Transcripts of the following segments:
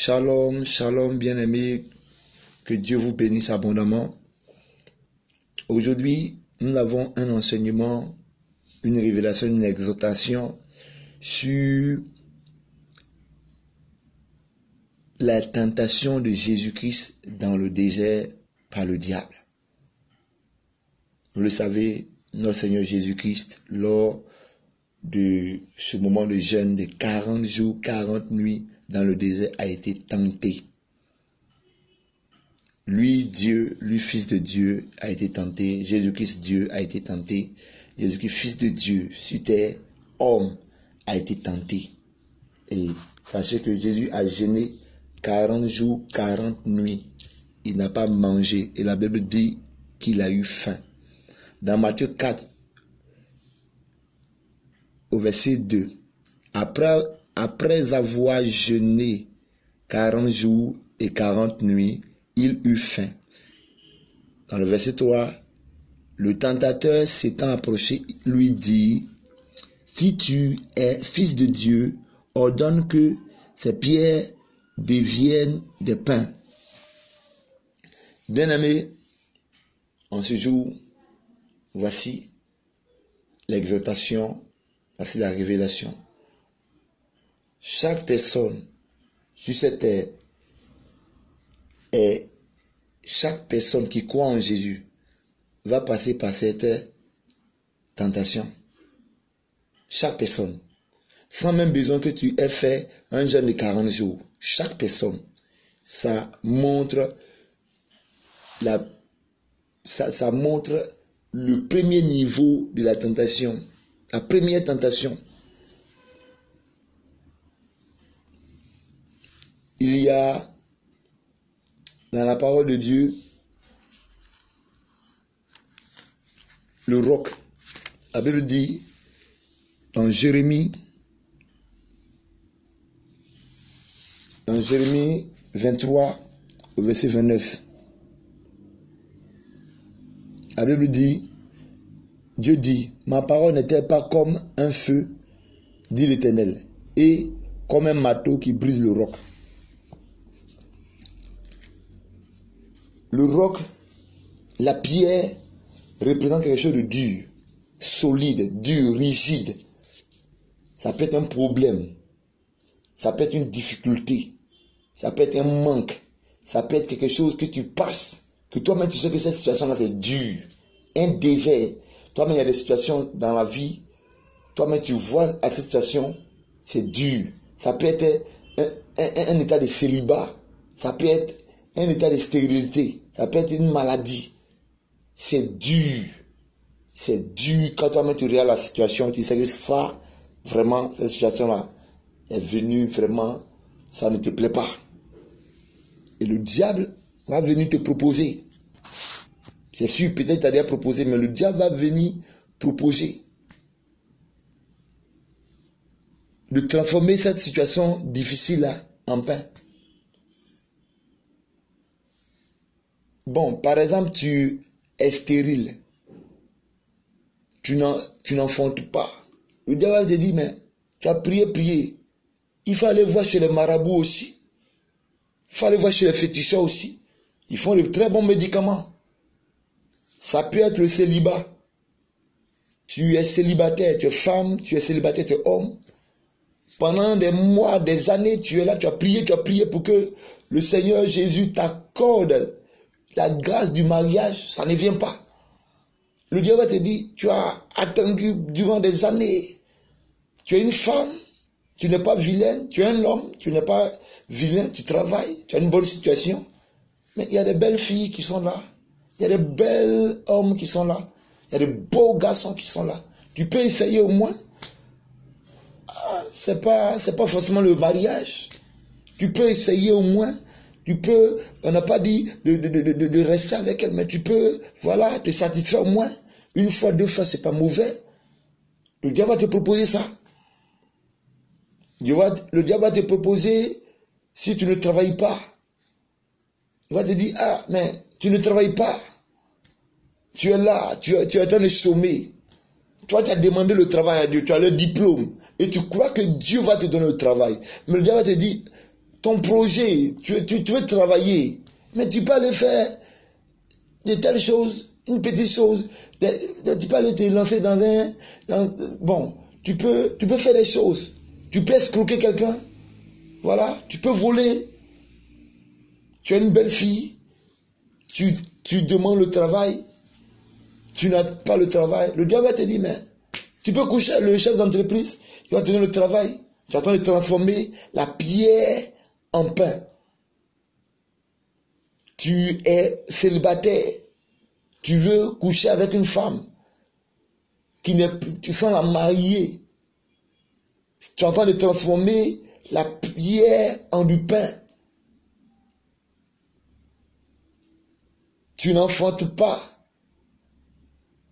Shalom, shalom bien-aimés, que Dieu vous bénisse abondamment. Aujourd'hui, nous avons un enseignement, une révélation, une exhortation sur la tentation de Jésus-Christ dans le désert par le diable. Vous le savez, notre Seigneur Jésus-Christ, lors de ce moment de jeûne de 40 jours, 40 nuits dans le désert, a été tenté. Lui, Dieu, lui, Fils de Dieu, a été tenté. Jésus-Christ, Dieu, a été tenté. Jésus-Christ, Fils de Dieu, sur terre, homme, a été tenté. Et sachez que Jésus a jeûné 40 jours, 40 nuits. Il n'a pas mangé. Et la Bible dit qu'il a eu faim. Dans Matthieu 4, au verset 2, après avoir jeûné 40 jours et 40 nuits, il eut faim. Dans le verset 3, le tentateur s'étant approché, lui dit, si tu es fils de Dieu, ordonne que ces pierres deviennent des pains. Bien-aimés, en ce jour, voici l'exhortation, voici la révélation. Chaque personne sur cette terre et chaque personne qui croit en Jésus va passer par cette tentation. Chaque personne. Sans même besoin que tu aies fait un jeûne de 40 jours. Chaque personne. Ça montre ça montre le premier niveau de la tentation. La première tentation. Il y a dans la parole de Dieu le roc. La Bible dit dans Jérémie 23 au verset 29. La Bible dit, Dieu dit, ma parole n'est-elle pas comme un feu, dit l'Éternel, et comme un marteau qui brise le roc. Le roc, la pierre, représente quelque chose de dur, solide, dur, rigide. Ça peut être un problème. Ça peut être une difficulté. Ça peut être un manque. Ça peut être quelque chose que tu passes. Que toi-même tu sais que cette situation-là c'est dur. Un désert. Toi-même il y a des situations dans la vie. Toi-même tu vois à cette situation, c'est dur. Ça peut être un état de célibat. Ça peut être un état de stérilité, ça peut être une maladie. C'est dur. C'est dur. Quand toi-même tu regardes la situation, tu sais que ça, vraiment, cette situation-là est venue vraiment, ça ne te plaît pas. Et le diable va venir te proposer. C'est sûr, peut-être tu as déjà proposé, mais le diable va venir proposer de transformer cette situation difficile-là en pain. Bon, par exemple, tu es stérile. Tu n'enfantes pas. Le diable te dit, mais tu as prié. Il faut aller voir chez les marabouts aussi. Il faut aller voir chez les féticheurs aussi. Ils font de très bons médicaments. Ça peut être le célibat. Tu es célibataire, tu es femme, tu es célibataire, tu es homme. Pendant des mois, des années, tu es là, tu as prié pour que le Seigneur Jésus t'accorde la grâce du mariage, ça ne vient pas. Le diable va te dire, tu as attendu durant des années. Tu es une femme, tu n'es pas vilaine. Tu es un homme, tu n'es pas vilain. Tu travailles, tu as une bonne situation. Mais il y a des belles filles qui sont là. Il y a des belles hommes qui sont là. Il y a des beaux garçons qui sont là. Tu peux essayer au moins. C'est pas forcément le mariage. Tu peux essayer au moins. Tu peux, on n'a pas dit de rester avec elle, mais tu peux, voilà, te satisfaire au moins. Une fois, deux fois, c'est pas mauvais. Le diable va te proposer ça. Le diable va te proposer, si tu ne travailles pas, il va te dire, ah, mais tu ne travailles pas. Tu es là, tu es en train de chômer. Toi, tu as demandé le travail à Dieu, tu as le diplôme. Et tu crois que Dieu va te donner le travail. Mais le diable va te dire, ton projet, tu veux travailler, mais tu peux aller faire de telles choses, une petite chose, tu peux aller te lancer bon, tu peux faire des choses, tu peux escroquer quelqu'un, voilà, tu peux voler, tu es une belle fille, tu demandes le travail, tu n'as pas le travail, le diable va te dire, mais tu peux coucher le chef d'entreprise, il va te donner le travail, tu es en train de transformer la pierre en pain. Tu es célibataire, tu veux coucher avec une femme tu sens la marier. Tu es en train de transformer la pierre en du pain. Tu n'enfantes pas.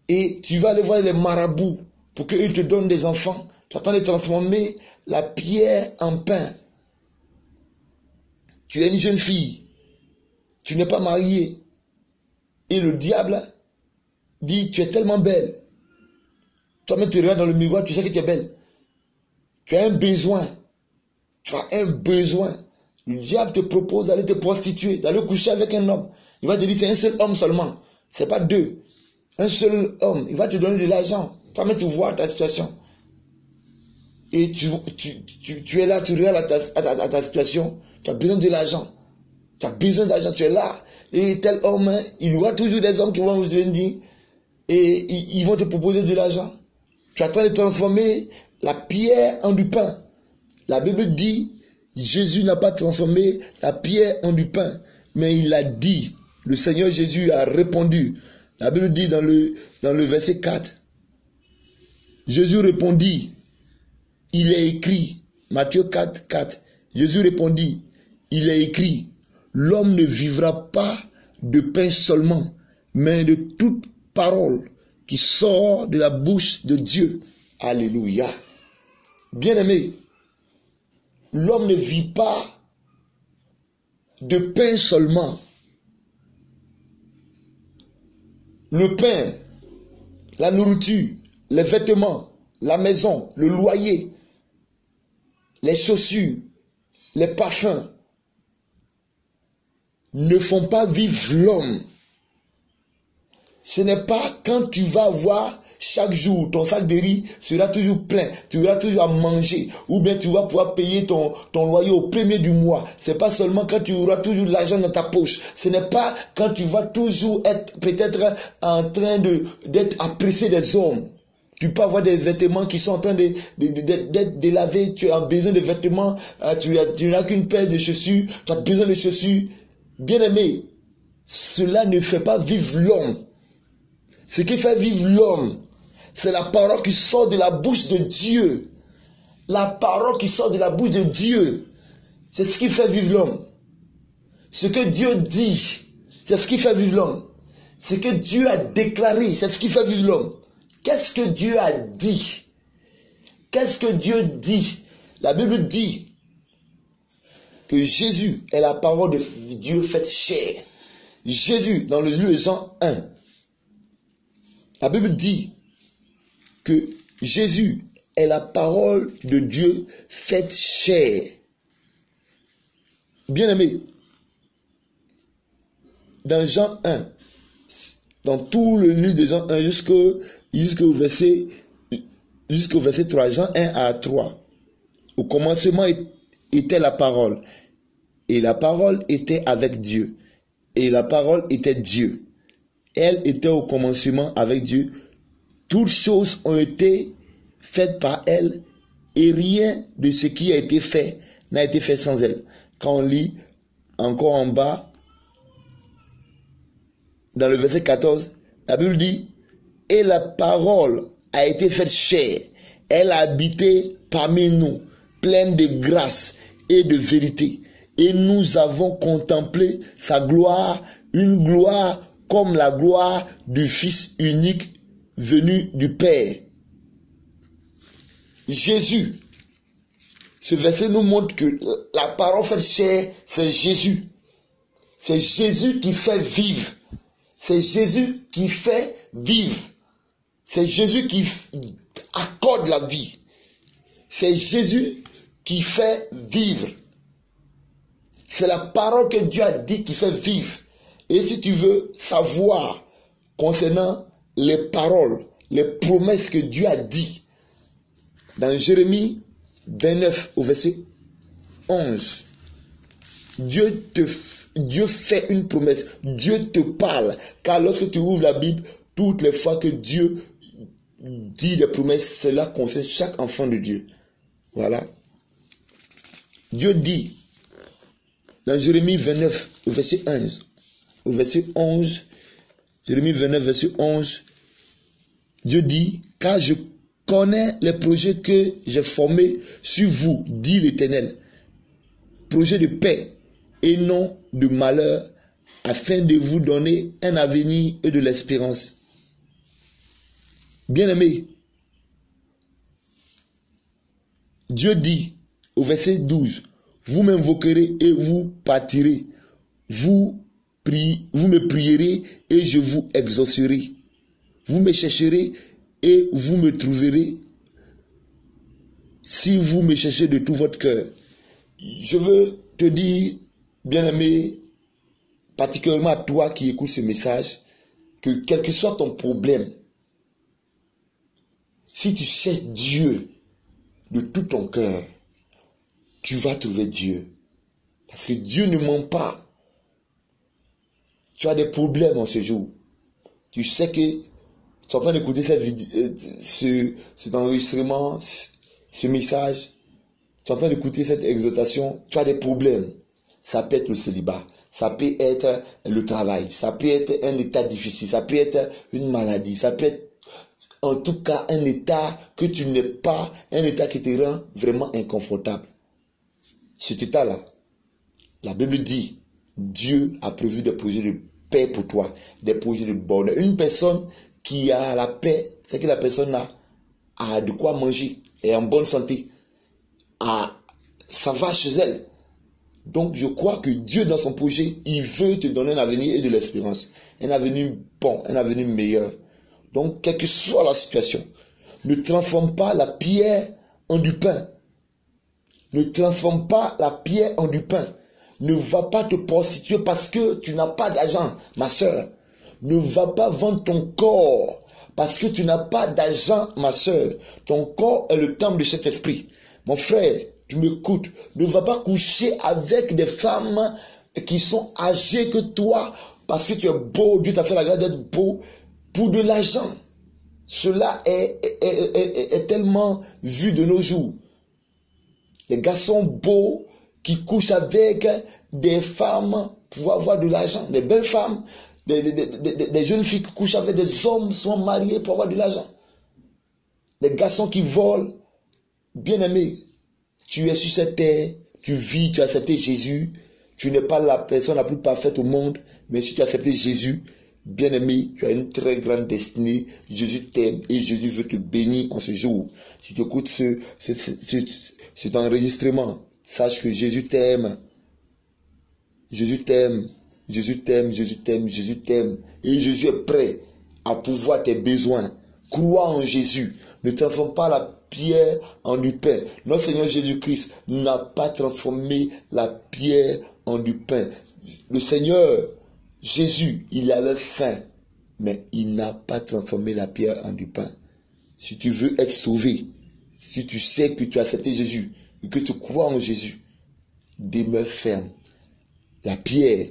Et tu vas aller voir les marabouts pour qu'ils te donnent des enfants. Tu es en train de transformer la pierre en pain. Tu es une jeune fille. Tu n'es pas mariée. Et le diable dit, tu es tellement belle. Toi-même, tu regardes dans le miroir, tu sais que tu es belle. Tu as un besoin. Tu as un besoin. Le diable te propose d'aller te prostituer, d'aller coucher avec un homme. Il va te dire, c'est un seul homme seulement. Ce n'est pas deux. Un seul homme. Il va te donner de l'argent. Toi-même, tu vois ta situation. Et tu es là, tu regardes à ta situation. Tu as besoin de l'argent. Tu as besoin d'argent, tu es là. Et tel homme, il y aura toujours des hommes qui vont vous venir et ils vont te proposer de l'argent. Tu es en train de transformer la pierre en du pain. La Bible dit, Jésus n'a pas transformé la pierre en du pain, mais il a dit, le Seigneur Jésus a répondu. La Bible dit dans le verset 4, Jésus répondit, il est écrit, Matthieu 4, 4, Jésus répondit, il est écrit, l'homme ne vivra pas de pain seulement, mais de toute parole qui sort de la bouche de Dieu. Alléluia. Bien-aimé, l'homme ne vit pas de pain seulement. Le pain, la nourriture, les vêtements, la maison, le loyer, les chaussures, les parfums ne font pas vivre l'homme. Ce n'est pas quand tu vas avoir chaque jour, ton sac de riz sera toujours plein, tu auras toujours à manger, ou bien tu vas pouvoir payer ton loyer au premier du mois. Ce n'est pas seulement quand tu auras toujours l'argent dans ta poche. Ce n'est pas quand tu vas toujours être peut-être en train d'être apprécié des hommes. Tu peux avoir des vêtements qui sont en train d'être délavés, tu as besoin de vêtements, tu n'as qu'une paire de chaussures, tu as besoin de chaussures. Bien-aimé, cela ne fait pas vivre l'homme. Ce qui fait vivre l'homme, c'est la parole qui sort de la bouche de Dieu. La parole qui sort de la bouche de Dieu, c'est ce qui fait vivre l'homme. Ce que Dieu dit, c'est ce qui fait vivre l'homme. Ce que Dieu a déclaré, c'est ce qui fait vivre l'homme. Qu'est-ce que Dieu a dit? Qu'est-ce que Dieu dit? La Bible dit que Jésus est la parole de Dieu faite chair. Jésus, dans le livre de Jean 1, la Bible dit que Jésus est la parole de Dieu faite chair. Bien-aimé, dans Jean 1, dans tout le livre de Jean 1 jusqu'au verset 3, Jean 1 à 3, au commencement était la parole, et la parole était avec Dieu, et la parole était Dieu. Elle était au commencement avec Dieu. Toutes choses ont été faites par elle et rien de ce qui a été fait n'a été fait sans elle. Quand on lit encore en bas, dans le verset 14, la Bible dit, et la parole a été faite chair. Elle a habité parmi nous, pleine de grâce et de vérité. Et nous avons contemplé sa gloire, une gloire comme la gloire du Fils unique venu du Père. Jésus, ce verset nous montre que la parole faite chair, c'est Jésus. C'est Jésus qui fait vivre. C'est Jésus qui fait vivre. C'est Jésus qui accorde la vie. C'est Jésus qui fait vivre. C'est la parole que Dieu a dit qui fait vivre. Et si tu veux savoir concernant les paroles, les promesses que Dieu a dit, dans Jérémie 29 au verset 11, Dieu fait une promesse, Dieu te parle, car lorsque tu ouvres la Bible, toutes les fois que Dieu dit des promesses, cela concerne chaque enfant de Dieu. Voilà. Dieu dit, dans Jérémie 29 au verset 11, Jérémie 29 verset 11, Dieu dit, car je connais les projets que j'ai formés sur vous, dit l'Éternel, projets de paix et non de malheur, afin de vous donner un avenir et de l'espérance. Bien-aimés, Dieu dit au verset 12, vous m'invoquerez et vous partirez, vous me prierez et je vous exaucerai, vous me chercherez et vous me trouverez, si vous me cherchez de tout votre cœur. Je veux te dire, bien-aimé, particulièrement à toi qui écoutes ce message, que quel que soit ton problème, si tu cherches Dieu de tout ton cœur, tu vas trouver Dieu. Parce que Dieu ne ment pas. Tu as des problèmes en ce jour. Tu sais que tu es en train d'écouter cette vidéo, cet enregistrement, ce message. Tu es en train d'écouter cette exhortation. Tu as des problèmes. Ça peut être le célibat. Ça peut être le travail. Ça peut être un état difficile. Ça peut être une maladie. Ça peut être en tout cas un état que tu n'es pas, un état qui te rend vraiment inconfortable. Cet état-là, la Bible dit, Dieu a prévu des projets de paix pour toi, des projets de bonheur. Une personne qui a la paix, c'est que la personne a de quoi manger, est en bonne santé, ça va chez elle. Donc je crois que Dieu dans son projet, il veut te donner un avenir et de l'espérance, un avenir bon, un avenir meilleur. Donc quelle que soit la situation, ne transforme pas la pierre en du pain. Ne transforme pas la pierre en du pain. Ne va pas te prostituer parce que tu n'as pas d'argent, ma soeur. Ne va pas vendre ton corps parce que tu n'as pas d'argent, ma soeur. Ton corps est le temple de cet esprit. Mon frère, tu m'écoutes. Ne va pas coucher avec des femmes qui sont âgées que toi parce que tu es beau. Dieu t'a fait la grâce d'être beau pour de l'argent. Cela est tellement vu de nos jours. Les garçons beaux qui couchent avec des femmes pour avoir de l'argent. Des belles femmes, des jeunes filles qui couchent avec des hommes sont mariés pour avoir de l'argent. Les garçons qui volent. Bien-aimé, tu es sur cette terre, tu vis, tu as accepté Jésus. Tu n'es pas la personne la plus parfaite au monde, mais si tu as accepté Jésus, bien-aimé, tu as une très grande destinée. Jésus t'aime et Jésus veut te bénir en ce jour. Si tu écoutes cet enregistrement, sache que Jésus t'aime. Jésus t'aime. Jésus t'aime, Jésus t'aime, Jésus t'aime. Et Jésus est prêt à pouvoir tes besoins. Crois en Jésus. Ne transforme pas la pierre en du pain. Notre Seigneur Jésus-Christ n'a pas transformé la pierre en du pain. Le Seigneur Jésus, il avait faim, mais il n'a pas transformé la pierre en du pain. Si tu veux être sauvé, si tu sais que tu as accepté Jésus et que tu crois en Jésus, demeure ferme. La pierre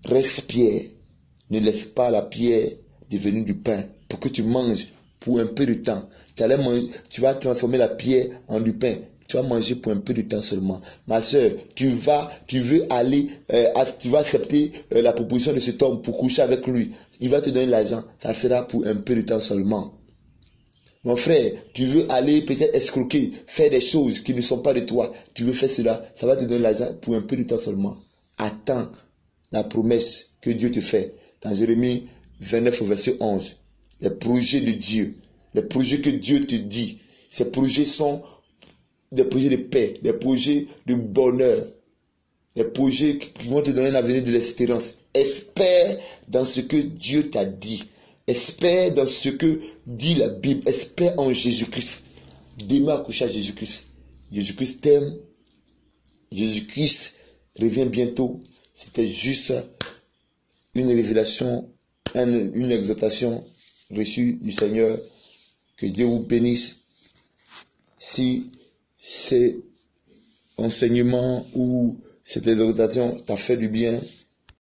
reste pierre. Ne laisse pas la pierre devenir du pain pour que tu manges pour un peu de temps. Tu vas transformer la pierre en du pain. Tu vas manger pour un peu de temps seulement. Ma soeur, tu veux aller, tu vas accepter la proposition de cet homme pour coucher avec lui. Il va te donner l'argent. Ça sera pour un peu de temps seulement. Mon frère, tu veux aller peut-être escroquer, faire des choses qui ne sont pas de toi. Tu veux faire cela, ça va te donner l'argent pour un peu de temps seulement. Attends la promesse que Dieu te fait. Dans Jérémie 29 au verset 11. Les projets de Dieu, les projets que Dieu te dit, ces projets sont des projets de paix, des projets de bonheur, des projets qui vont te donner un avenir de l'espérance. Espère dans ce que Dieu t'a dit. Espère dans ce que dit la Bible. Espère en Jésus-Christ. Démarre coucher à Jésus-Christ. Jésus-Christ t'aime. Jésus-Christ reviens bientôt. C'était juste une révélation, une exhortation reçue du Seigneur. Que Dieu vous bénisse. Si ces enseignements ou cette exhortation t'a fait du bien,